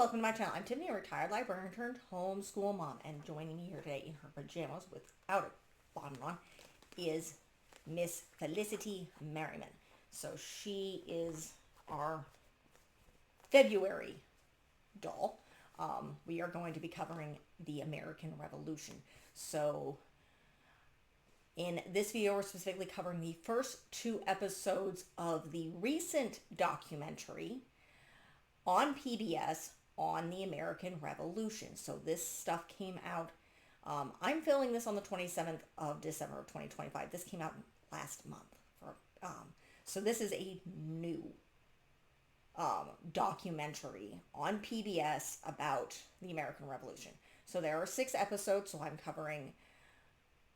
welcome to my channel. I'm Tiffany, a retired librarian turned homeschool mom, and joining me here today in her pajamas without a bottom on is Miss Felicity Merriman. So she is our February doll. We are going to be covering the American Revolution. So in this video, we're specifically covering the first two episodes of the recent documentary on PBS on the American Revolution. So this stuff came out, I'm filming this on the 27th of December of 2025. This came out last month. So this is a new documentary on PBS about the American Revolution. So there are 6 episodes, so I'm covering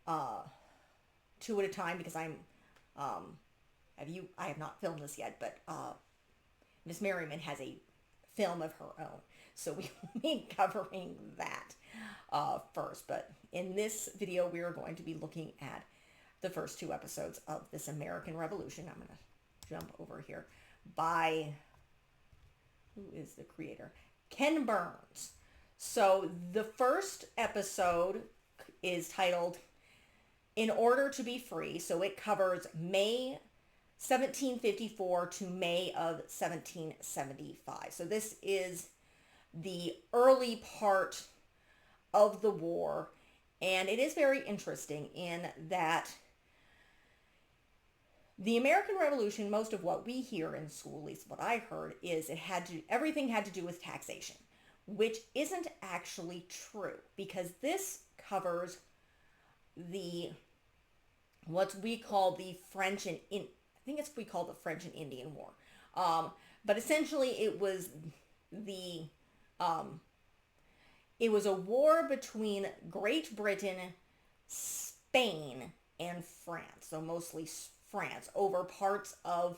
2 at a time because I have not filmed this yet, but Miss Merriman has a film of her own, so we will be covering that first. But in this video, we are going to be looking at the first 2 episodes of this American Revolution. I'm going to jump over here by, who is the creator? Ken Burns. So the first episode is titled In Order to Be Free. So it covers May 1754 to May of 1775. So this is the early part of the war, and it is very interesting in that the American Revolution, most of what we hear in school, at least what I heard, is everything had to do with taxation, which isn't actually true, because this covers what we call the French and we call the French and Indian War. But essentially it was a war between Great Britain, Spain, and France. So mostly France, over parts of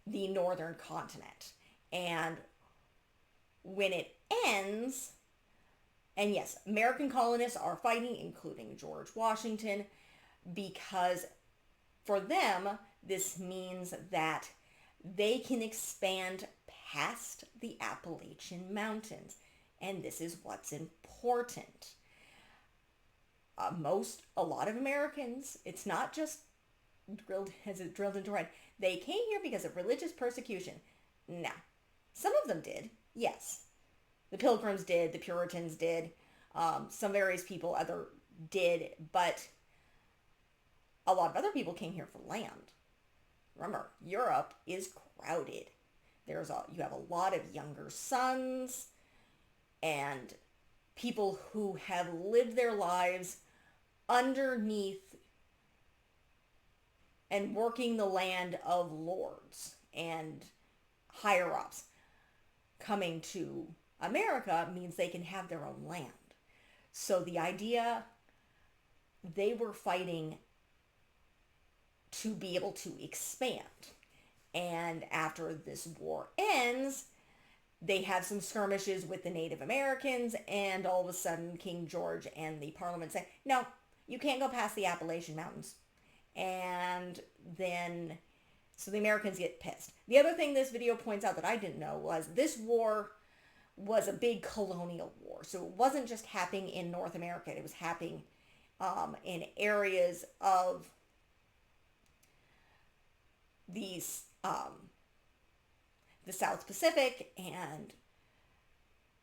the northern continent. And when it ends, and yes, American colonists are fighting, including George Washington, because for them, this means that they can expand past the Appalachian Mountains. And this is what's important. A lot of Americans, it's not just drilled into red. They came here because of religious persecution. Now, some of them did, yes. The Pilgrims did, the Puritans did, some various people did, but a lot of other people came here for land. Remember, Europe is crowded. You have a lot of younger sons and people who have lived their lives underneath and working the land of lords and higher ups. Coming to America means they can have their own land. So the idea, they were fighting to be able to expand. And after this war ends, they have some skirmishes with the Native Americans, and all of a sudden King George and the Parliament say, no, you can't go past the Appalachian Mountains. And then, so the Americans get pissed. The other thing this video points out that I didn't know was this war was a big colonial war. So it wasn't just happening in North America. It was happening in areas of the South Pacific and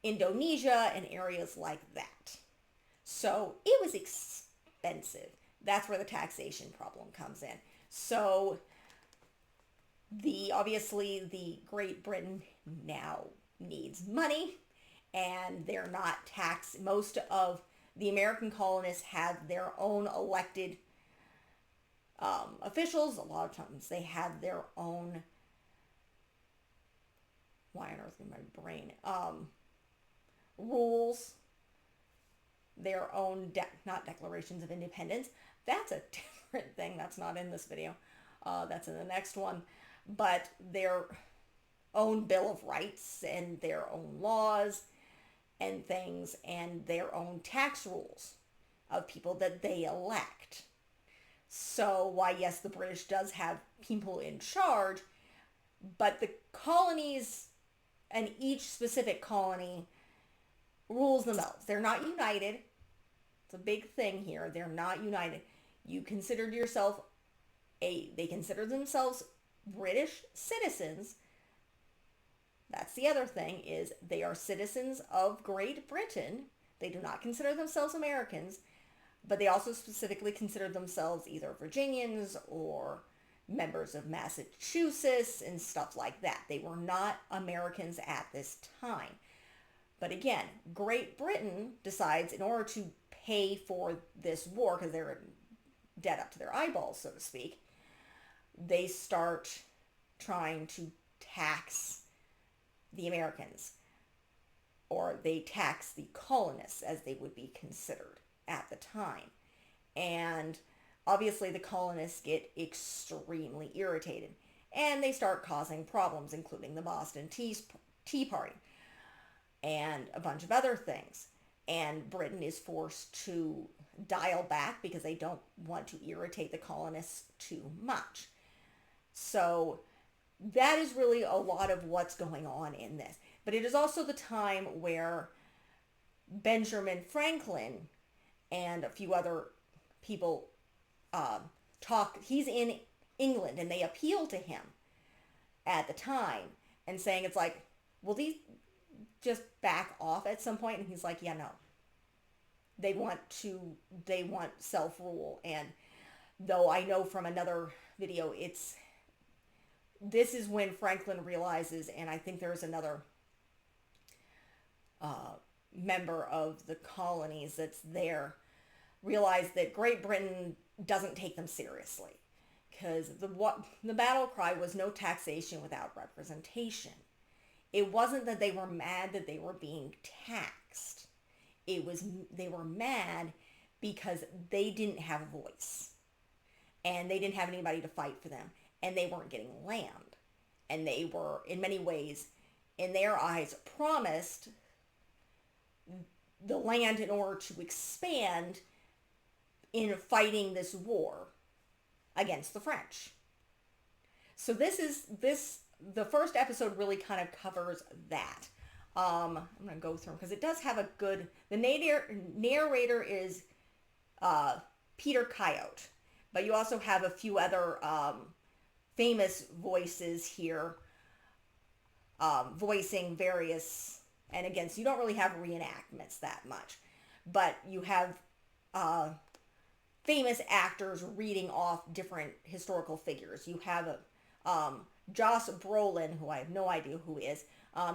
Indonesia and areas like that. So it was expensive. That's where the taxation problem comes in. So obviously the Great Britain now needs money, and they're not taxed. Most of the American colonists have their own elected officials. A lot of times they have their own, why on earth in my brain, rules, their own, not declarations of independence. That's a different thing. That's not in this video. That's in the next one. But their own Bill of Rights and their own laws and things, and their own tax rules of people that they elect. So why, yes, the British does have people in charge, but the colonies each specific colony rules themselves. They're not united. It's a big thing here. They're not united. You considered yourself they consider themselves British citizens. That's the other thing, is they are citizens of Great Britain. They do not consider themselves Americans, but they also specifically consider themselves either Virginians or members of Massachusetts and stuff like that. They were not Americans at this time. But again, Great Britain decides, in order to pay for this war, because they're in debt up to their eyeballs, so to speak, they start trying to tax the Americans, or they tax the colonists, as they would be considered at the time. And obviously the colonists get extremely irritated, and they start causing problems, including the Boston Tea Party and a bunch of other things. And Britain is forced to dial back because they don't want to irritate the colonists too much. So that is really a lot of what's going on in this. But it is also the time where Benjamin Franklin and a few other people he's in England, and they appeal to him at the time and saying, it's like, will these just back off at some point? And he's like, yeah, no. They want self-rule. And though I know from another video, this is when Franklin realizes, and I think there's another member of the colonies that's there, realize that Great Britain doesn't take them seriously, because the battle cry was no taxation without representation. It wasn't that they were mad that they were being taxed. They were mad because they didn't have a voice, and they didn't have anybody to fight for them, and they weren't getting land, and they were, in many ways, in their eyes, promised the land in order to expand in fighting this war against the French. So the first episode really kind of covers that. I'm going to go through them because it does have the narrator is Peter Coyote, but you also have a few other famous voices here voicing various, and again, so you don't really have reenactments that much, but you have famous actors reading off different historical figures. You have Josh Brolin, who I have no idea who is.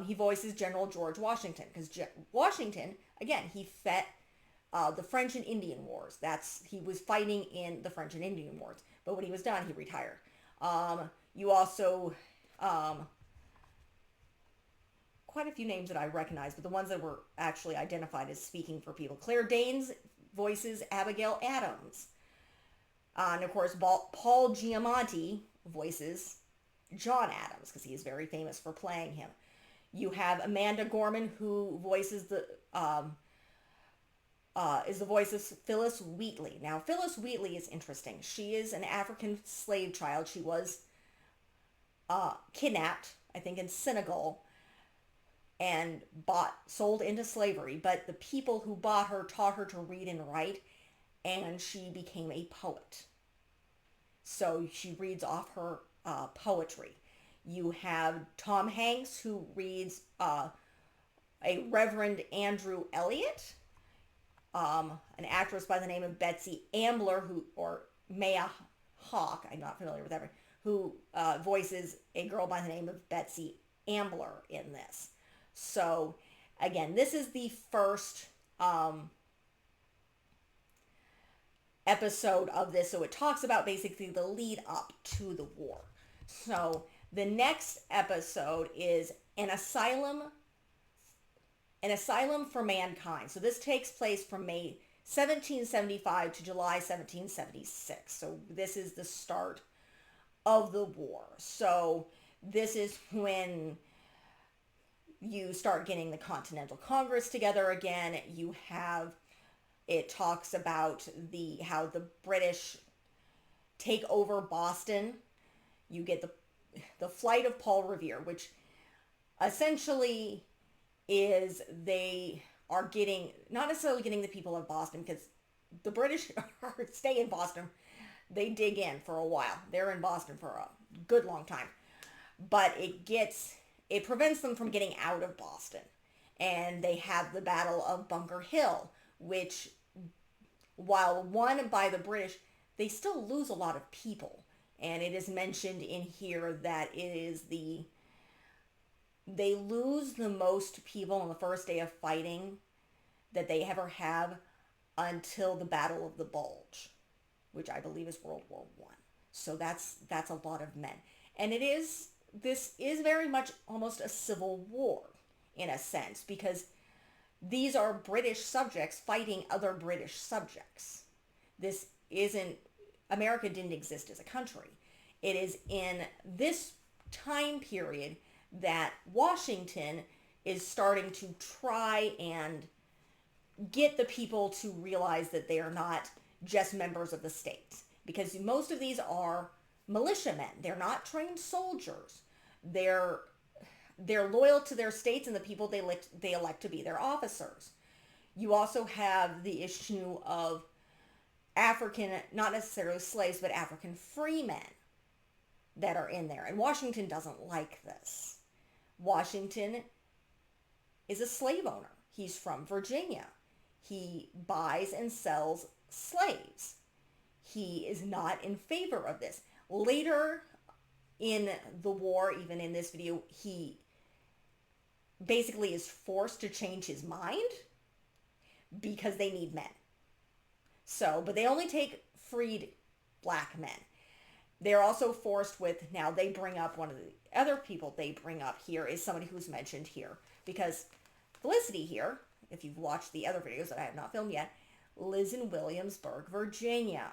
He voices General George Washington, because Washington, again, he fought the French and Indian Wars. He was fighting in the French and Indian Wars, but when he was done, he retired. You also, quite a few names that I recognize, but the ones that were actually identified as speaking for people. Claire Danes voices Abigail Adams. And of course, Paul Giamatti voices John Adams, because he is very famous for playing him. You have Amanda Gorman, who voices is the voice of Phyllis Wheatley. Now, Phyllis Wheatley is interesting. She is an African slave child. She was kidnapped, I think, in Senegal, and sold into slavery. But the people who bought her taught her to read and write, and she became a poet. So she reads off her poetry. You have Tom Hanks, who reads a Reverend Andrew Elliott, an actress by the name of Betsy Ambler, or Maya Hawke, I'm not familiar with that, who voices a girl by the name of Betsy Ambler in this. So, again, this is the first episode of this. So it talks about basically the lead up to the war. So the next episode is An Asylum for Mankind. So this takes place from May 1775 to July 1776. So this is the start of the war. So this is when you start getting the Continental Congress together again. It talks about how the British take over Boston. You get the flight of Paul Revere, which essentially is they are getting, not necessarily getting the people of Boston, because the British stay in Boston. They dig in for a while. They're in Boston for a good long time. But it prevents them from getting out of Boston. And they have the Battle of Bunker Hill, which, while won by the British, they still lose a lot of people. And it is mentioned in here that they lose the most people on the first day of fighting that they ever have until the Battle of the Bulge, which I believe is World War One. So that's a lot of men. And this is very much almost a civil war in a sense, because these are British subjects fighting other British subjects. This isn't, America didn't exist as a country. It is in this time period that Washington is starting to try and get the people to realize that they are not just members of the states. Because most of these are militiamen. They're not trained soldiers. They're loyal to their states and the people they elect to be their officers. You also have the issue of African, not necessarily slaves, but African freemen that are in there. And Washington doesn't like this. Washington is a slave owner. He's from Virginia. He buys and sells slaves. He is not in favor of this. Later in the war, even in this video, he basically is forced to change his mind because they need men. So, but they only take freed black men. They're also forced with, now they bring up, one of the other people they bring up here is somebody who's mentioned here, because Felicity here, if you've watched the other videos that I have not filmed yet, lives in Williamsburg, Virginia.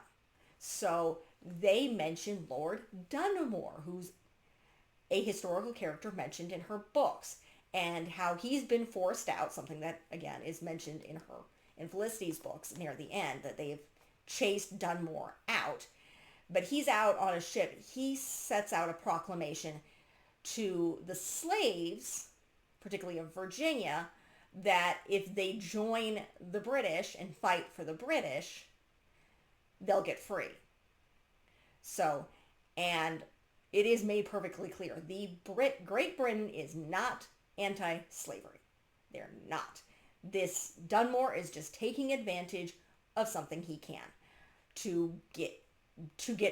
So they mention Lord Dunmore, who's a historical character mentioned in her books, and how he's been forced out, something that, again, is mentioned in Felicity's books near the end, that they've chased Dunmore out. But he's out on a ship. He sets out a proclamation to the slaves, particularly of Virginia, that if they join the British and fight for the British, they'll get free. So, and it is made perfectly clear. Great Britain is not anti-slavery. They're not. This Dunmore is just taking advantage of something he can to get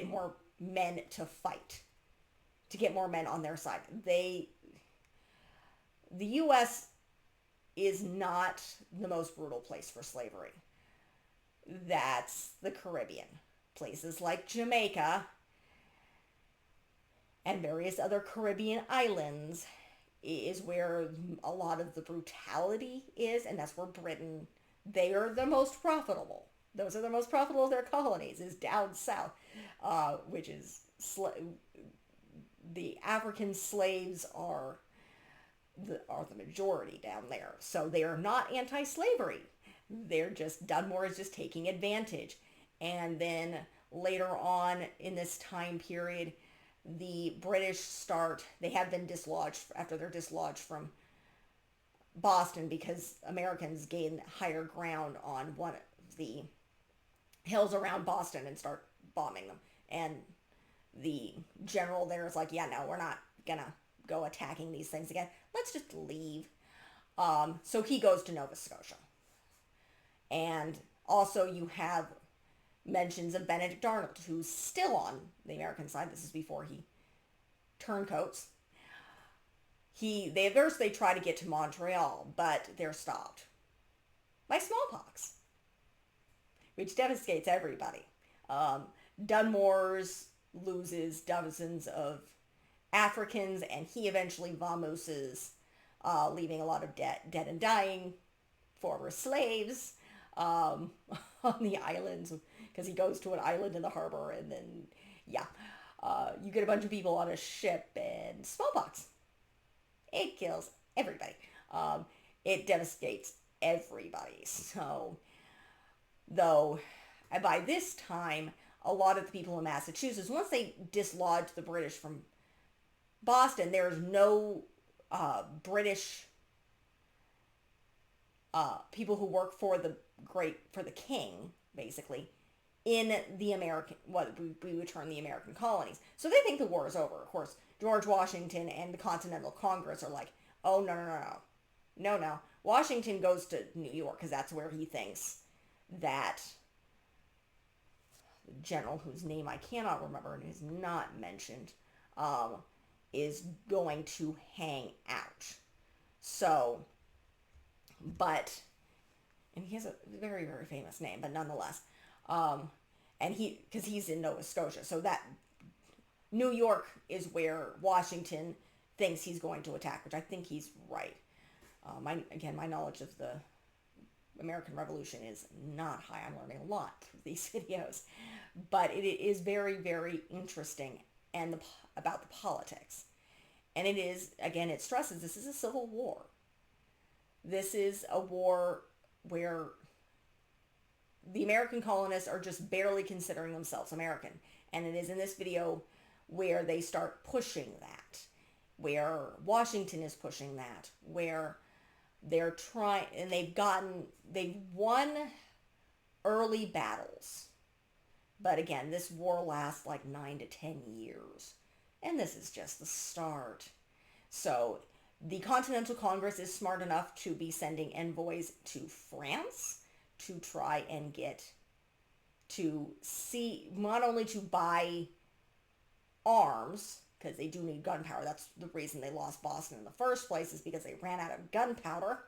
more men to fight, to get more men on their side. The U.S. is not the most brutal place for slavery. That's the Caribbean. Places like Jamaica and various other Caribbean islands is where a lot of the brutality is, and that's where Britain, they are the most profitable. Those are the most profitable of their colonies, is down south, which is the African slaves are the majority down there. So they are not anti-slavery. They're just, Dunmore is just taking advantage. And then later on in this time period, the British they have been dislodged after they're dislodged from Boston because Americans gain higher ground on one of the hills around Boston and start bombing them. And the general there is like, yeah, no, we're not gonna go attacking these things again. Let's just leave. So he goes to Nova Scotia. And also you have mentions of Benedict Arnold, who's still on the American side. This is before he turncoats. They try to get to Montreal, but they're stopped by smallpox, which devastates everybody. Dunmore's loses dozens of Africans, and he eventually vamooses, leaving a lot of dead and dying former slaves on the islands, because he goes to an island in the harbor, and then, yeah, you get a bunch of people on a ship, and smallpox. It kills everybody. It devastates everybody. So, though, by this time, a lot of the people in Massachusetts, once they dislodge the British from Boston, there's no British people who work for the king, basically, in the American, what we would term the American colonies. So they think the war is over. Of course, George Washington and the Continental Congress are like, oh, no, no, no, no. No, no. Washington goes to New York because that's where he thinks that the general, whose name I cannot remember and is not mentioned, is going to hang out. So, but, and he has a very, very famous name, but nonetheless, and because he's in Nova Scotia, so that New York is where Washington thinks he's going to attack, which I think he's right. My knowledge of the American Revolution is not high. I'm learning a lot through these videos, but it is very, very interesting and about the politics. And it is, again, it stresses this is a civil war. This is a war where the American colonists are just barely considering themselves American. And it is in this video where they start pushing that, where Washington is pushing that, where they're trying, and they've won early battles. But again, this war lasts like 9 to 10 years. And this is just the start. So the Continental Congress is smart enough to be sending envoys to France to try and not only to buy arms, because they do need gunpowder. That's the reason they lost Boston in the first place, is because they ran out of gunpowder.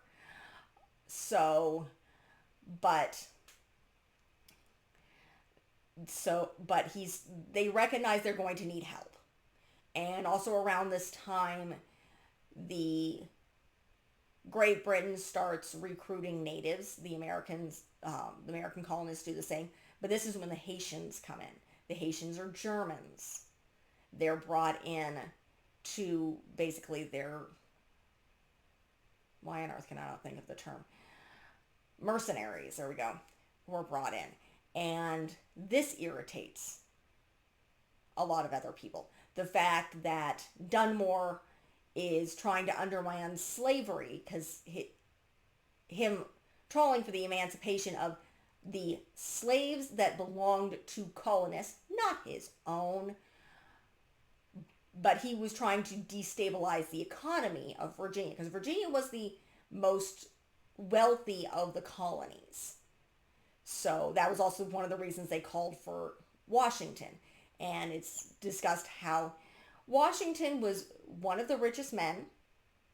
They recognize they're going to need help. And also around this time, the Great Britain starts recruiting natives. The American colonists do the same. But this is when the Haitians come in. The Haitians are Germans. They're brought in to basically why on earth can I not think of the term? Mercenaries, there we go, were brought in. And this irritates a lot of other people. The fact that Dunmore is trying to undermine slavery because him trolling for the emancipation of the slaves that belonged to colonists, not his own, but he was trying to destabilize the economy of Virginia, because Virginia was the most wealthy of the colonies. So that was also one of the reasons they called for Washington. And it's discussed how Washington was one of the richest men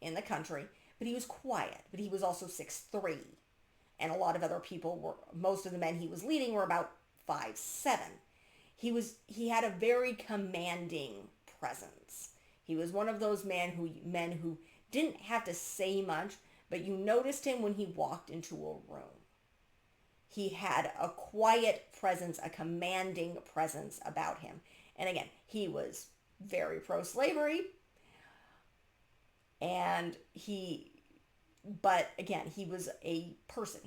in the country, but he was quiet. But he was also 6'3". And a lot of other people most of the men he was leading were about 5'7". He had a very commanding presence. He was one of those men who didn't have to say much, but you noticed him when he walked into a room. He had a quiet presence, a commanding presence about him. And again, he was very pro-slavery. But again, he was a person.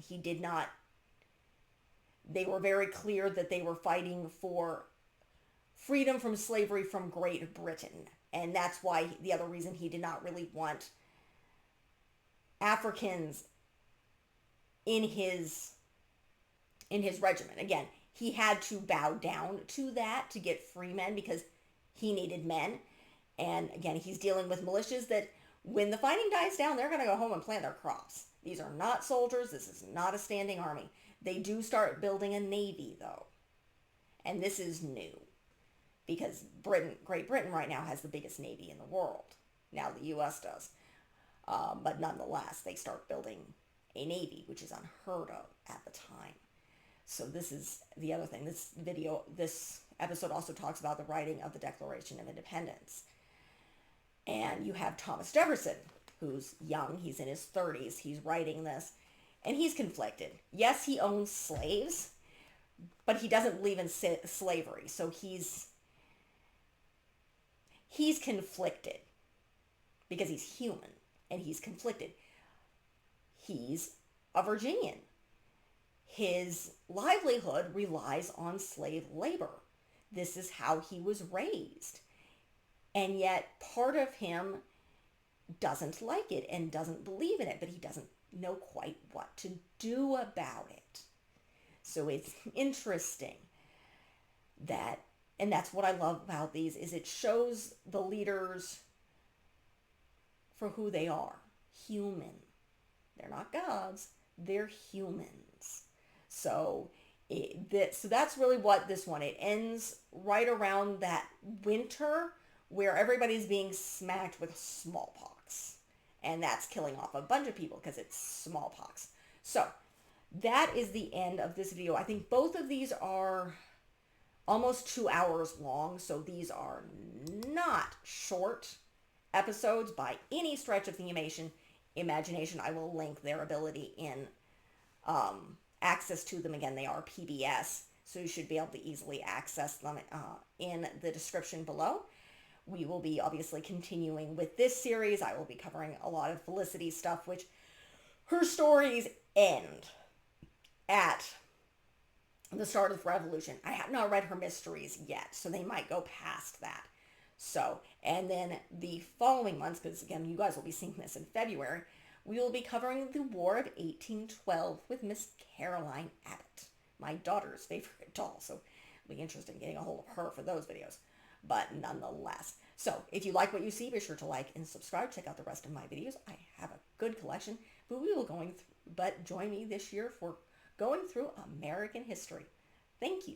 They were very clear that they were fighting for freedom from slavery from Great Britain. And that's why the other reason he did not really want Africans in his regiment. Again, he had to bow down to that to get free men because he needed men. And again, he's dealing with militias that when the fighting dies down, they're going to go home and plant their crops. These are not soldiers. This is not a standing army. They do start building a navy, though. And this is new because Great Britain right now has the biggest navy in the world. Now the U.S. does. But nonetheless, they start building a navy, which is unheard of at the time. So this is the other thing. This episode also talks about the writing of the Declaration of Independence. And you have Thomas Jefferson, who's young. He's in his 30s. He's writing this. And he's conflicted. Yes, he owns slaves, but he doesn't believe in slavery. So he's conflicted because he's human and he's conflicted. He's a Virginian. His livelihood relies on slave labor. This is how he was raised. And yet part of him doesn't like it and doesn't believe in it, but he doesn't know quite what to do about it. So it's interesting that, and that's what I love about these, is it shows the leaders for who they are, human. They're not gods, they're humans. So so that's really what this one, it ends right around that winter where everybody's being smacked with smallpox. And that's killing off a bunch of people because it's smallpox. So that is the end of this video. I think both of these are almost 2 hours long. So these are not short episodes by any stretch of the imagination. I will link their ability in access to them. Again, they are PBS, so you should be able to easily access them in the description below. We will be obviously continuing with this series. I will be covering a lot of Felicity's stuff, which her stories end at the start of the revolution. I have not read her mysteries yet, so they might go past that. So, and then the following months, because again, you guys will be seeing this in February, we will be covering the War of 1812 with Miss Caroline Abbott, my daughter's favorite doll. So it'll be interesting getting a hold of her for those videos. But nonetheless, so if you like what you see, be sure to like and subscribe. Check out the rest of my videos. I have a good collection, but join me this year for going through American history. Thank you.